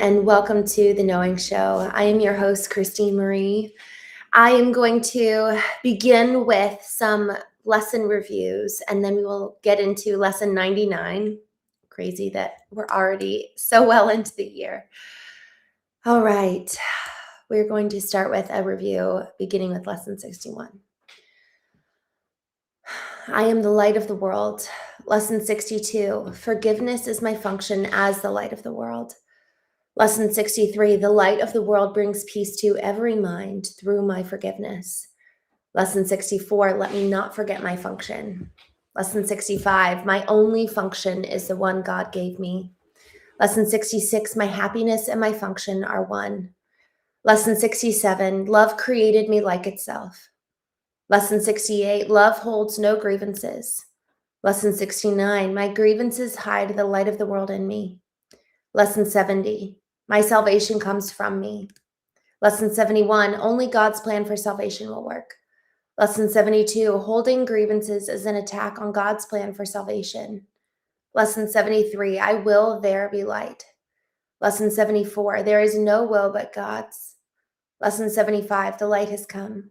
and welcome to The Knowing Show. I am your host, Christene Marie. I am going to begin with some lesson reviews, and then we will get into lesson 99. Crazy that we're already so well into the year. All right, we're going to start with a review, beginning with lesson 61. I am the light of the world. Lesson 62, forgiveness is my function as the light of the world. Lesson 63, the light of the world brings peace to every mind through my forgiveness. Lesson 64, let me not forget my function. Lesson 65, my only function is the one God gave me. Lesson 66, my happiness and my function are one. Lesson 67, love created me like itself. Lesson 68, love holds no grievances. Lesson 69, my grievances hide the light of the world in me. Lesson 70, my salvation comes from me. Lesson 71, only God's plan for salvation will work. Lesson 72, holding grievances is an attack on God's plan for salvation. Lesson 73, I will there be light. Lesson 74, there is no will but God's. Lesson 75, the light has come.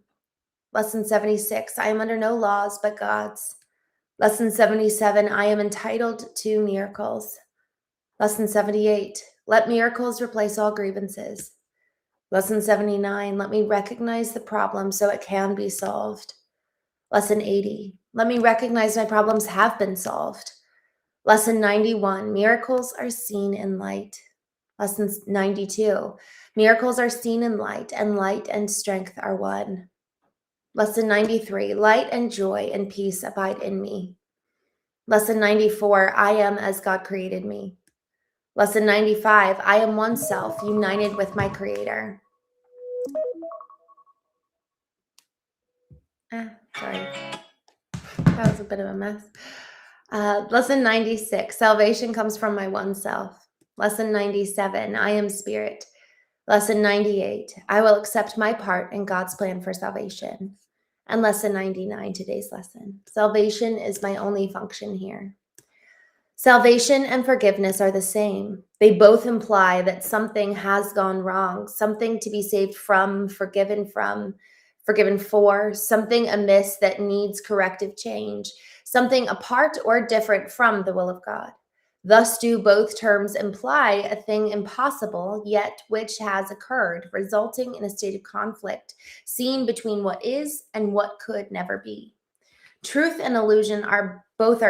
Lesson 76, I am under no laws but God's. Lesson 77, I am entitled to miracles. Lesson 78, let miracles replace all grievances. Lesson 79, let me recognize the problem so it can be solved. Lesson 80, let me recognize my problems have been solved. Lesson 91, miracles are seen in light. Lesson 92, miracles are seen in light and strength are one. Lesson 93, light and joy and peace abide in me. Lesson 94, I am as God created me. Lesson 95, I am one self, united with my Creator. Sorry. That was a bit of a mess. Lesson 96, salvation comes from my one self. Lesson 97, I am spirit. Lesson 98, I will accept my part in God's plan for salvation. And lesson 99, today's lesson, salvation is my only function here. Salvation and forgiveness are the same. They both imply that something has gone wrong, something to be saved from, forgiven for, something amiss that needs corrective change, something apart or different from the will of God. Thus do both terms imply a thing impossible, yet which has occurred, resulting in a state of conflict seen between what is and what could never be. Truth and illusion are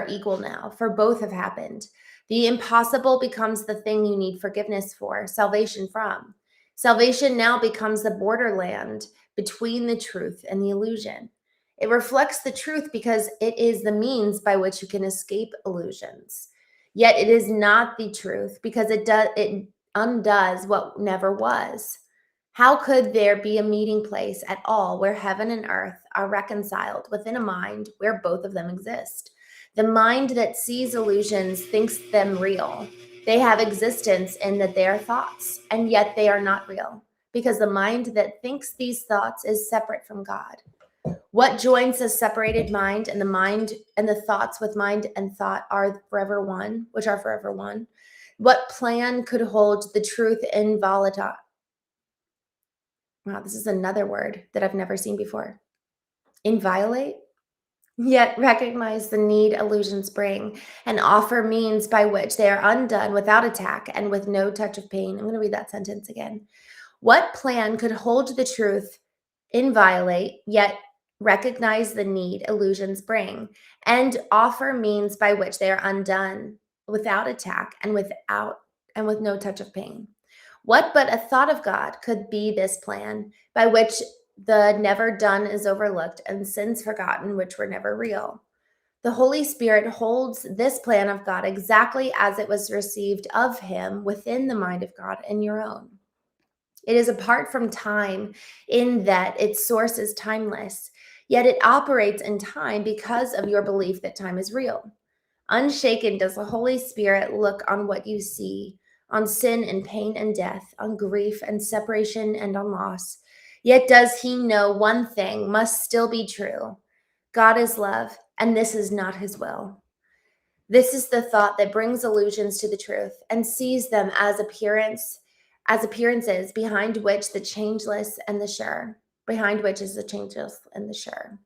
equal now, for both have happened. The impossible becomes the thing you need forgiveness for, salvation from. Salvation now becomes the borderland between the truth and the illusion. It reflects the truth because it is the means by which you can escape illusions. Yet it is not the truth because it undoes what never was. How could there be a meeting place at all where heaven and earth are reconciled within a mind where both of them exist? The mind that sees illusions thinks them real. They have existence in that they are thoughts, and yet they are not real, because the mind that thinks these thoughts is separate from God. What joins a separated mind and the thoughts with mind and thought are forever one, which are forever one? What plan could hold the truth inviolate? Wow, this is another word that I've never seen before. Inviolate? Yet recognize the need illusions bring and offer means by which they are undone without attack and with no touch of pain. I'm going to read that sentence again. What plan could hold the truth inviolate, yet recognize the need illusions bring and offer means by which they are undone without attack and with no touch of pain? What but a thought of God could be this plan by which the never done is overlooked and sins forgotten, which were never real? The Holy Spirit holds this plan of God exactly as it was received of him within the mind of God and your own. It is apart from time in that its source is timeless, yet it operates in time because of your belief that time is real. Unshaken does the Holy Spirit look on what you see, on sin and pain and death, on grief and separation and on loss. Yet does he know one thing must still be true. God is love, and this is not his will. This is the thought that brings illusions to the truth and sees them as appearance as appearances behind which the changeless and the sure, behind which is the changeless and the sure.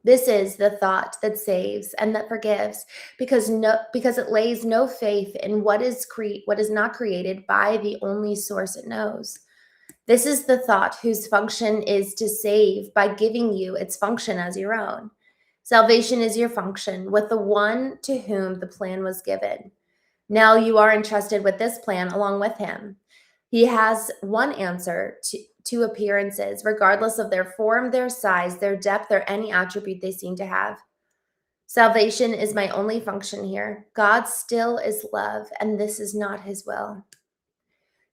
This is the thought that saves and that forgives, because it lays no faith in what is not created by the only source it knows. This is the thought whose function is to save by giving you its function as your own. Salvation is your function with the one to whom the plan was given. Now you are entrusted with this plan along with him. He has one answer to appearances, regardless of their form, their size, their depth, or any attribute they seem to have. Salvation is my only function here. God still is love, and this is not his will.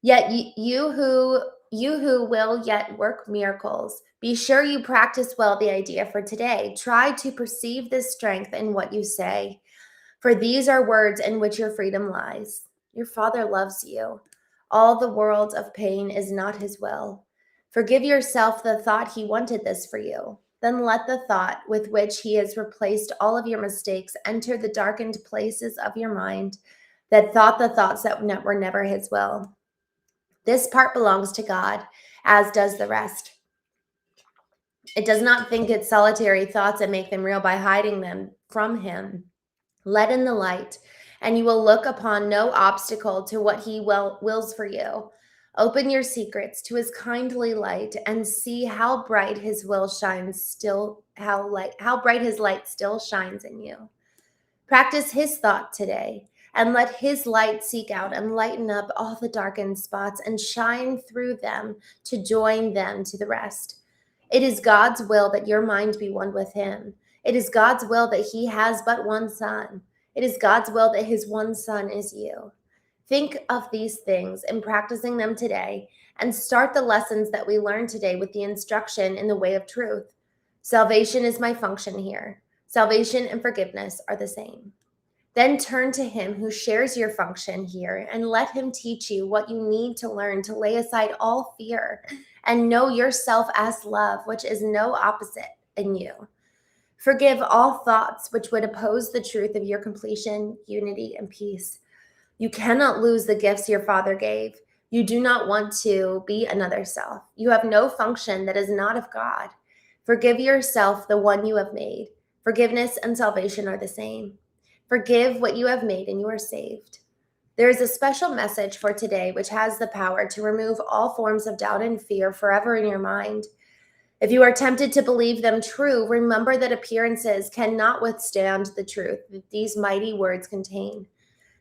Yet you who will yet work miracles, be sure you practice well the idea for today. Try to perceive this strength in what you say, for these are words in which your freedom lies. Your Father loves you. All the world of pain is not his will. Forgive yourself the thought he wanted this for you. Then let the thought with which he has replaced all of your mistakes enter the darkened places of your mind that thought the thoughts that were never his will. This part belongs to God, as does the rest. It does not think its solitary thoughts and make them real by hiding them from him. Let in the light, and you will look upon no obstacle to what he wills for you. Open your secrets to his kindly light and see how bright his will shines still, how bright his light still shines in you. Practice his thought today, and let his light seek out and lighten up all the darkened spots and shine through them to join them to the rest. It is God's will that your mind be one with him. It is God's will that he has but one son. It is God's will that his one son is you. Think of these things in practicing them today, and start the lessons that we learned today with the instruction in the way of truth. Salvation is my function here. Salvation and forgiveness are the same. Then turn to him who shares your function here and let him teach you what you need to learn to lay aside all fear and know yourself as love, which is no opposite in you. Forgive all thoughts which would oppose the truth of your completion, unity, and peace. You cannot lose the gifts your Father gave. You do not want to be another self. You have no function that is not of God. Forgive yourself the one you have made. Forgiveness and salvation are the same. Forgive what you have made and you are saved. There is a special message for today which has the power to remove all forms of doubt and fear forever in your mind. If you are tempted to believe them true, remember that appearances cannot withstand the truth that these mighty words contain.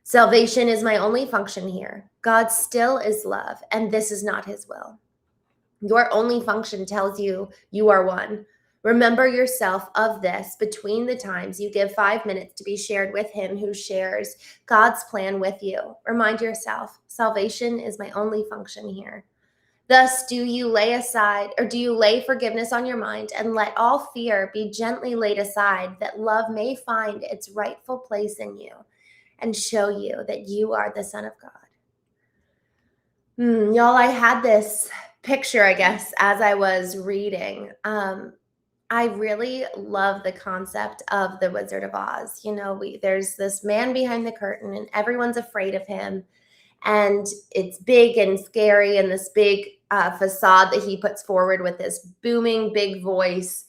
Salvation is my only function here. God still is love, and this is not his will. Your only function tells you you are one. Remember yourself of this between the times you give 5 minutes to be shared with him who shares God's plan with you. Remind yourself, salvation is my only function here. Thus, do you lay forgiveness on your mind and let all fear be gently laid aside, that love may find its rightful place in you and show you that you are the Son of God. Y'all, I had this picture, I guess, as I was reading. I really love the concept of the Wizard of Oz. You know, there's this man behind the curtain and everyone's afraid of him. And it's big and scary, and this big facade that he puts forward with this booming big voice.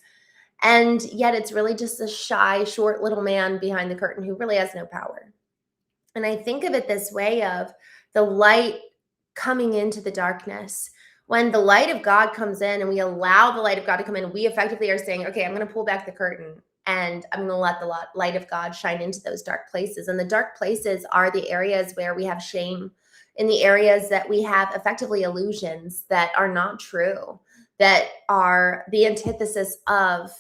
And yet it's really just a shy, short little man behind the curtain who really has no power. And I think of it this way of the light coming into the darkness. When the light of God comes in and we allow the light of God to come in, we effectively are saying, okay, I'm going to pull back the curtain and I'm going to let the light of God shine into those dark places. And the dark places are the areas where we have shame, in the areas that we have effectively illusions that are not true, that are the antithesis of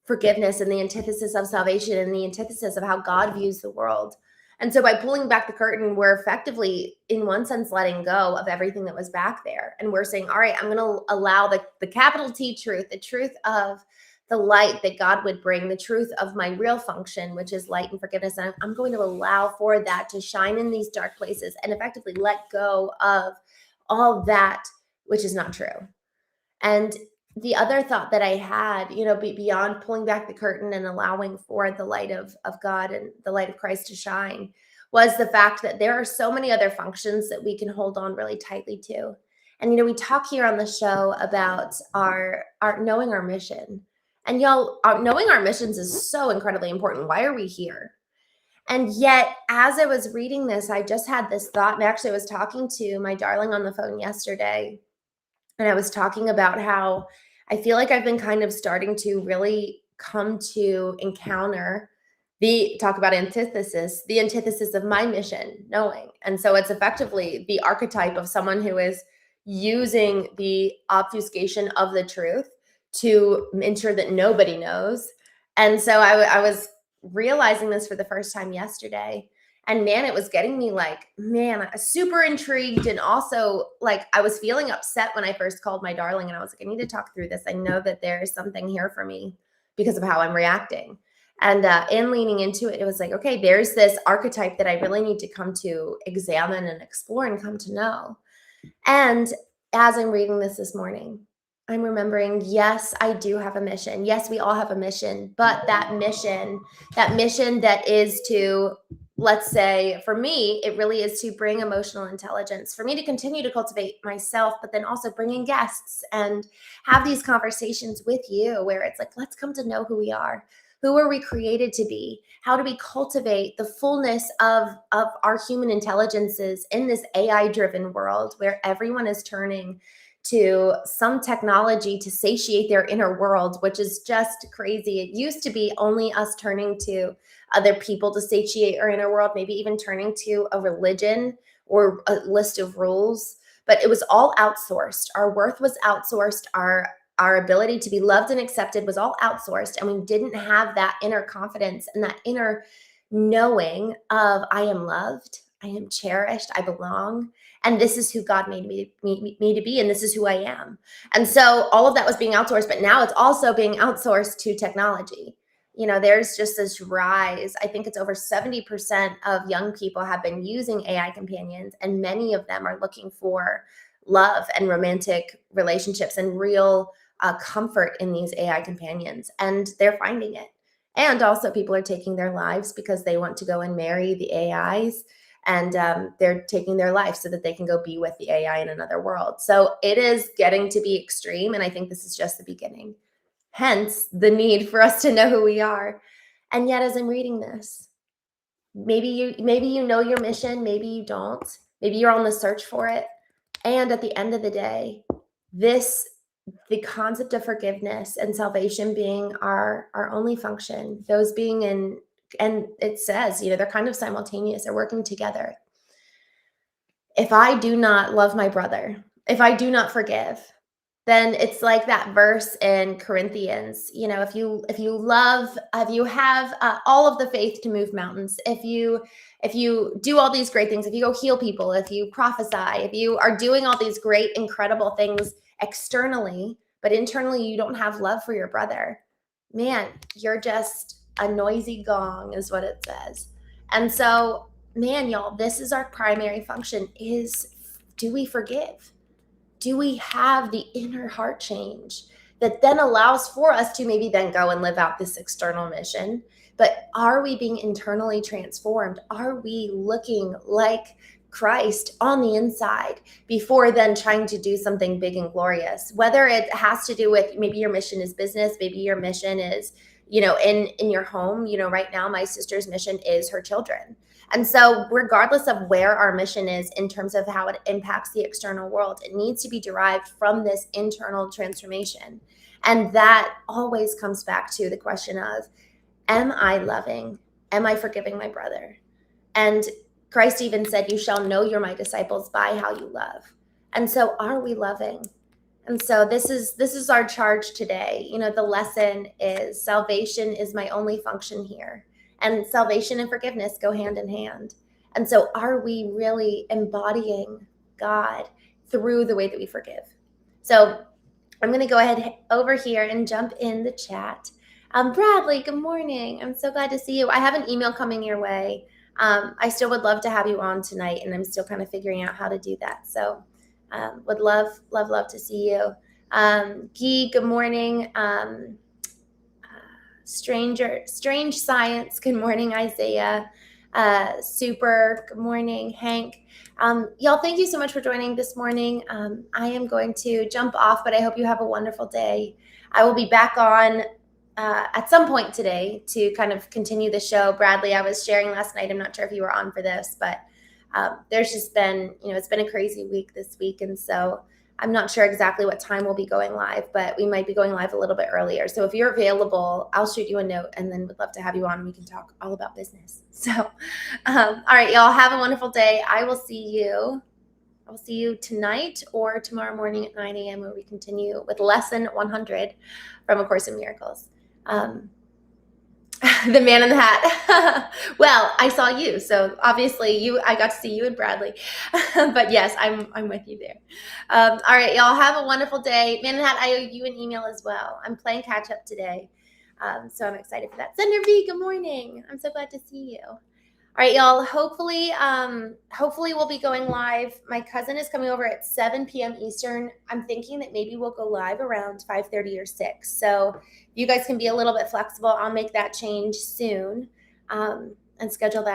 forgiveness and the antithesis of salvation and the antithesis of how God views the world. And so by pulling back the curtain, we're effectively, in one sense, letting go of everything that was back there. And we're saying, all right, I'm going to allow the capital T truth, the truth of the light that God would bring, the truth of my real function, which is light and forgiveness. And I'm going to allow for that to shine in these dark places and effectively let go of all that which is not true. And the other thought that I had, beyond pulling back the curtain and allowing for the light of God and the light of Christ to shine, was the fact that there are so many other functions that we can hold on really tightly to. And we talk here on the show about our knowing our mission. And y'all, knowing our missions is so incredibly important. Why are we here? And yet, as I was reading this, I just had this thought. And actually, I was talking to my darling on the phone yesterday, and I was talking about how I feel like I've been kind of starting to really come to encounter talk about the antithesis of my mission, knowing. And so it's effectively the archetype of someone who is using the obfuscation of the truth to ensure that nobody knows. And so I was realizing this for the first time yesterday. And man, it was getting me like, man, super intrigued. And also, like, I was feeling upset when I first called my darling. And I was like, I need to talk through this. I know that there's something here for me because of how I'm reacting. And in leaning into it, it was like, okay, there's this archetype that I really need to come to examine and explore and come to know. And as I'm reading this morning, I'm remembering, yes, I do have a mission. Yes, we all have a mission, but that mission that is to, let's say, for me, it really is to bring emotional intelligence, for me to continue to cultivate myself, but then also bring in guests and have these conversations with you where it's like, let's come to know who we are. Who are we created to be? How do we cultivate the fullness of our human intelligences in this AI-driven world where everyone is turning to some technology to satiate their inner world, which is just crazy. It used to be only us turning to other people to satiate our inner world, maybe even turning to a religion or a list of rules, but it was all outsourced. Our worth was outsourced. Our ability to be loved and accepted was all outsourced, and we didn't have that inner confidence and that inner knowing of I am loved, I am cherished, I belong, and this is who God made me to be, and this is who I am. And so all of that was being outsourced, but now it's also being outsourced to technology. There's just this rise. I think it's over 70% of young people have been using AI companions, and many of them are looking for love and romantic relationships and real comfort in these AI companions, and they're finding it. And also, people are taking their lives because they want to go and marry the AIs, and they're taking their life so that they can go be with the AI in another world. So it is getting to be extreme, and I think this is just the beginning. Hence, the need for us to know who we are. And yet, as I'm reading this, maybe you know your mission, maybe you don't. Maybe you're on the search for it. And at the end of the day, the concept of forgiveness and salvation being our only function, those being in, and it says, they're kind of simultaneous, they're working together. If I do not love my brother, if I do not forgive, then it's like that verse in Corinthians, if you have all of the faith to move mountains, if you do all these great things, if you go heal people, if you prophesy, if you are doing all these great, incredible things externally, but internally you don't have love for your brother, man, you're just a noisy gong is what it says. And so, man, y'all, this is our primary function is, do we forgive? Do we have the inner heart change that then allows for us to maybe then go and live out this external mission? But are we being internally transformed? Are we looking like Christ on the inside before then trying to do something big and glorious? Whether it has to do with maybe your mission is business, maybe your mission is, in your home. Right now my sister's mission is her children. And so regardless of where our mission is in terms of how it impacts the external world, it needs to be derived from this internal transformation. And that always comes back to the question of, am I loving? Am I forgiving my brother? And Christ even said, you shall know you're my disciples by how you love. And so are we loving? And so this is our charge today. The lesson is salvation is my only function here. And salvation and forgiveness go hand in hand. And so are we really embodying God through the way that we forgive? So I'm going to go ahead over here and jump in the chat. Bradley, good morning. I'm so glad to see you. I have an email coming your way. I still would love to have you on tonight, and I'm still kind of figuring out how to do that. So would love to see you. Guy, good morning. Strange Science, good morning, Isaiah. Super. Good morning, Hank. Y'all, thank you so much for joining this morning. I am going to jump off, but I hope you have a wonderful day. I will be back on at some point today to kind of continue the show. Bradley, I was sharing last night. I'm not sure if you were on for this, but there's just been, it's been a crazy week this week. And so I'm not sure exactly what time we'll be going live, but we might be going live a little bit earlier. So if you're available, I'll shoot you a note and then would love to have you on and we can talk all about business. So, all right, y'all, have a wonderful day. I will see you tonight or tomorrow morning at 9 a.m. where we continue with lesson 100 from A Course in Miracles. The man in the hat. Well, I saw you, so obviously I got to see you and Bradley. But yes, I'm with you there. All right, y'all, have a wonderful day. Man in the hat, I owe you an email as well. I'm playing catch up today, so I'm excited for that. Senator V, good morning. I'm so glad to see you. All right, y'all, hopefully we'll be going live. My cousin is coming over at 7 p.m. Eastern. I'm thinking that maybe we'll go live around 5:30 or 6. So you guys can be a little bit flexible. I'll make that change soon and schedule that.